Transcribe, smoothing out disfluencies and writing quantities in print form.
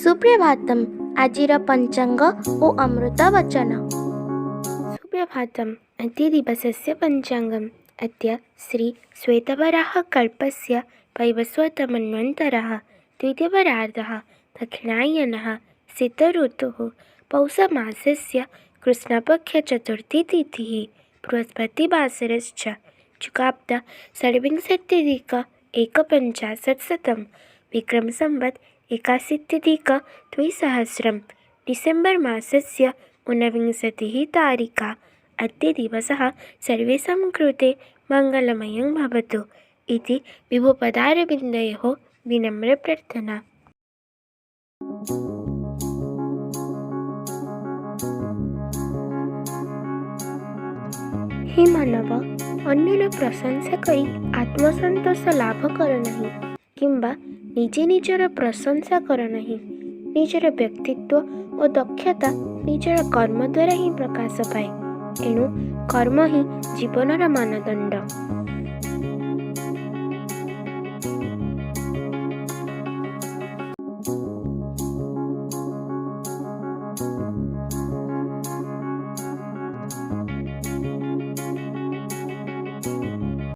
ସୁପ୍ରଭାତମ୍। ଆଜିର ପଞ୍ଚାଙ୍ଗ ଓ ଅମୃତ ବଚନ। सुप्रभातम्। अद्य दिवसस्य पञ्चाङ्गम्। अद्य श्री श्वेतवराहकल्पस्य वैवस्वतमन्वन्तरः द्वितीयपरार्धः दक्षिणायनः शीतऋतुः पौषमासस्य कृष्णपक्षचतुर्थी तिथिः बृहस्पतिवासरश्च चुकाब्द षड्विंशत्यधिक-एकपञ्चाशत्शतं विक्रमसंवत् 81-द्विसहस्रं डिसेम्बर् मासस्य 29 तारिका। अद्य दिवसः सर्वेषां कृते मङ्गलमयं भवतु इति विभुपदारविन्दयोः विनम्रप्रार्थना। हे मानव, ଅନ୍ୟର ପ୍ରଶଂସା କରି ଆତ୍ମସନ୍ତୋଷ ଲାଭ କର ନାହିଁ କିମ୍ବା ନିଜେ ନିଜର ପ୍ରଶଂସା କର ନାହିଁ। ନିଜର ବ୍ୟକ୍ତିତ୍ୱ ଓ ଦକ୍ଷତା ନିଜର କର୍ମ ଦ୍ୱାରା ହିଁ ପ୍ରକାଶ ପାଏ। ଏଣୁ କର୍ମ ହିଁ ଜୀବନର ମାନଦଣ୍ଡ।